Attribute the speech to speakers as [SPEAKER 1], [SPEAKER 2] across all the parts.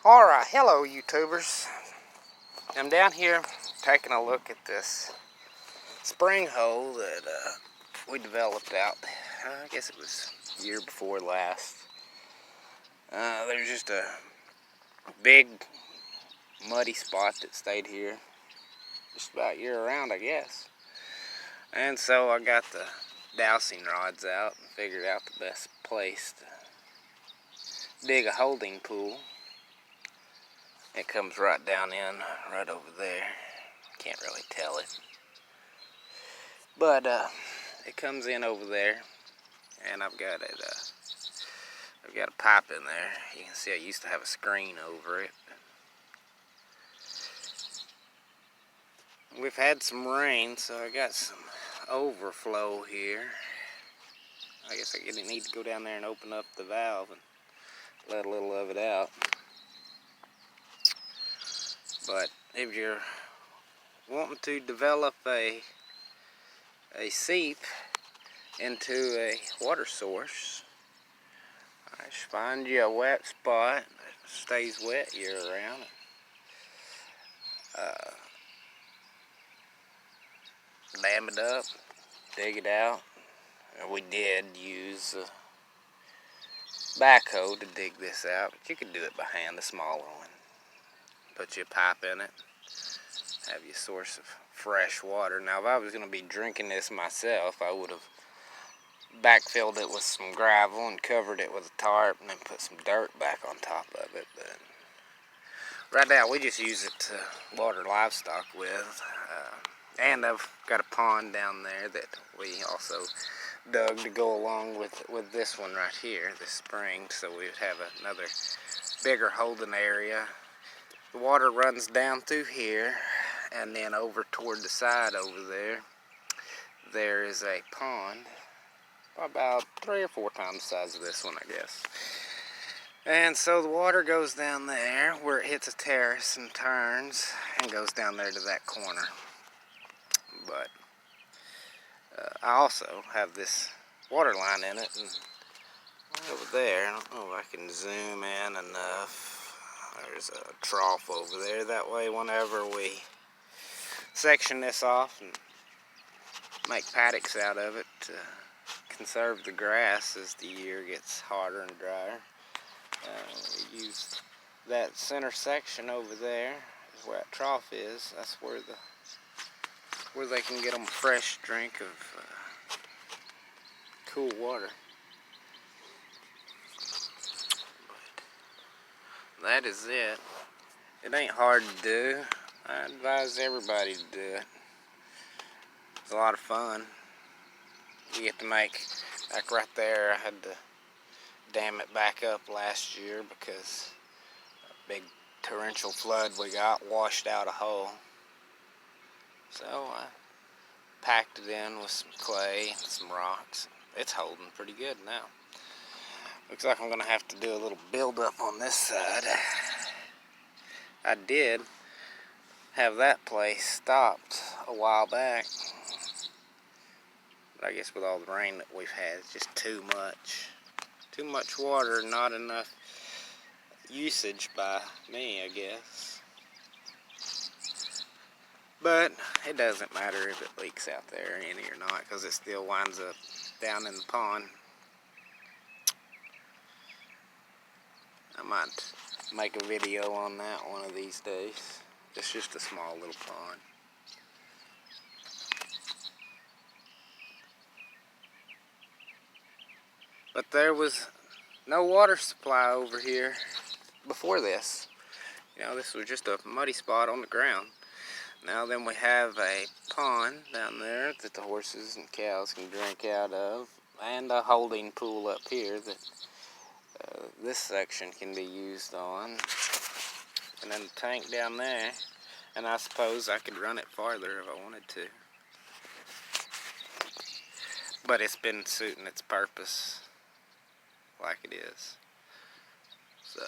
[SPEAKER 1] Alright, hello YouTubers. I'm down here taking a look at this spring hole that we developed out. I guess it was the year before last. There's just a big muddy spot that stayed here just about year round, I guess. And so I got the dowsing rods out and figured out the best place to dig a holding pool. It comes right down in, right over there. Can't really tell it. But it comes in over there, and I've got a pipe in there. You can see I used to have a screen over it. We've had some rain, so I got some overflow here. I guess I need to go down there and open up the valve and let a little of it out. But if you're wanting to develop a seep into a water source, just find you a wet spot that stays wet year round. Dam it up, dig it out. We did use a backhoe to dig this out, but you could do it by hand, a smaller one. Put you a pipe in it, have you a source of fresh water. Now, if I was going to be drinking this myself, I would have backfilled it with some gravel and covered it with a tarp and then put some dirt back on top of it. But right now, we just use it to water livestock with. And I've got a pond down there that we also dug to go along with this one right here, this spring, so we would have another bigger holding area. The water runs down through here, and then over toward the side over there, there is a pond, about 3 or 4 times the size of this one, I guess. And so the water goes down there where it hits a terrace and turns and goes down there to that corner. But I also have this water line in it, and over there, I don't know if I can zoom in enough. There's a trough over there. That way, whenever we section this off and make paddocks out of it to conserve the grass as the year gets hotter and drier, we use that center section over there, is where that trough is. That's where they can get them a fresh drink of cool water. But that is it. It ain't hard to do. I advise everybody to do it. It's a lot of fun. You get to make, like right there, I had to dam it back up last year because a big torrential flood we got washed out a hole. So I packed it in with some clay and some rocks. It's holding pretty good now. Looks like I'm going to have to do a little build up on this side. I did have that place stopped a while back, but I guess with all the rain that we've had, it's just too much. Too much water, not enough usage by me, I guess. But it doesn't matter if it leaks out there any or not, because it still winds up down in the pond. I might make a video on that one of these days. It's just a small little pond. But there was no water supply over here before this. You know, this was just a muddy spot on the ground. Now then we have a pond down there that the horses and cows can drink out of, and a holding pool up here that this section can be used on, and then the tank down there, and I suppose I could run it farther if I wanted to. But it's been suiting its purpose like it is, so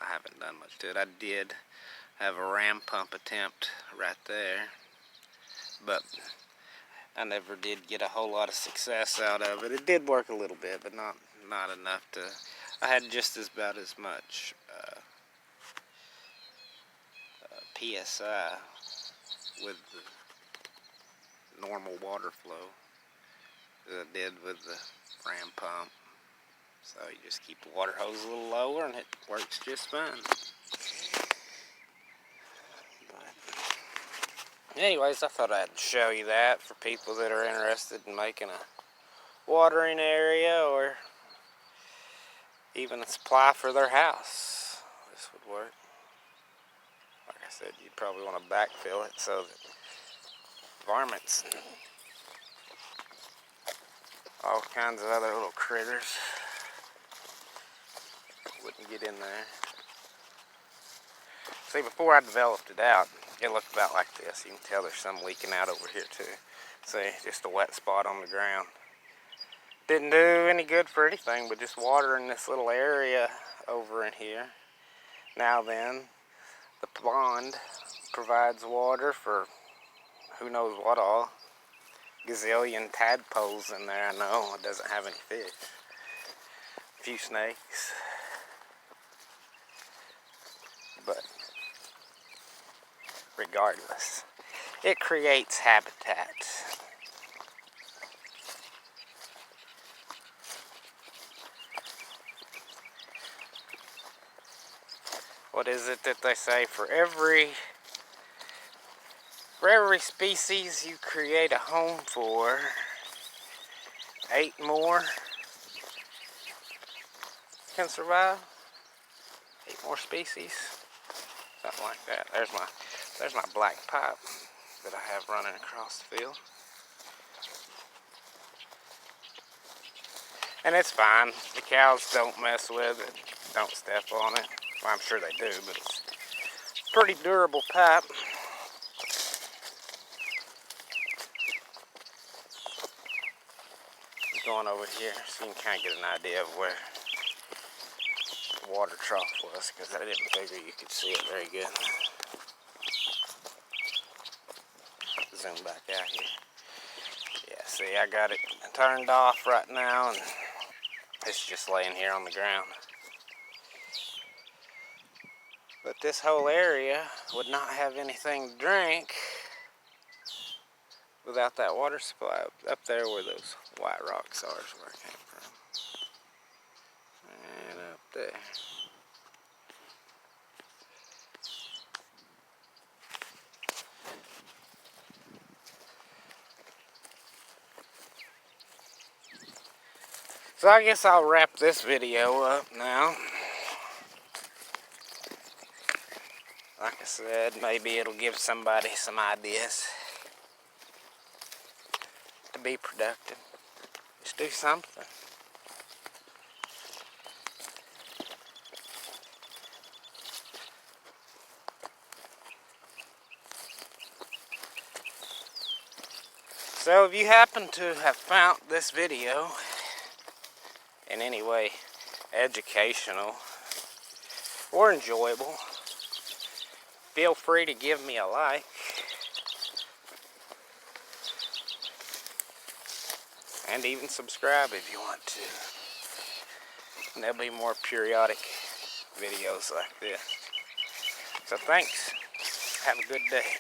[SPEAKER 1] I haven't done much to it. I did have a ram pump attempt right there, but I never did get a whole lot of success out of it. It did work a little bit, but not enough to. I had just about as much PSI with the normal water flow as I did with the ram pump. So you just keep the water hose a little lower and it works just fine. But anyways, I thought I'd show you that for people that are interested in making a watering area or even a supply for their house. This would work. Like I said, you'd probably want to backfill it so that varmints and all kinds of other little critters wouldn't get in there. See, before I developed it out, it looked about like this. You can tell there's some leaking out over here too. See, just a wet spot on the ground. Didn't do any good for anything but just watering this little area over in here. Now then, the pond provides water for who knows what all. Gazillion tadpoles in there, I know. It doesn't have any fish. A few snakes. But regardless, it creates habitat. What is it that they say? For every species you create a home for, 8 more can survive. 8 more species, something like that. There's my black pipe that I have running across the field. And it's fine. The cows don't mess with it, don't step on it. Well, I'm sure they do, but it's a pretty durable pipe. Going over here so you can kind of get an idea of where the water trough was, because I didn't figure you could see it very good. Zoom back out here. Yeah, see, I got it turned off right now and it's just laying here on the ground. But this whole area would not have anything to drink without that water supply up there where those white rocks are is where it came from. And up there. So I guess I'll wrap this video up now. Like I said, maybe it'll give somebody some ideas to be productive. Just do something. So if you happen to have found this video in any way educational or enjoyable, feel free to give me a like. And even subscribe if you want to. And there'll be more periodic videos like this. So thanks. Have a good day.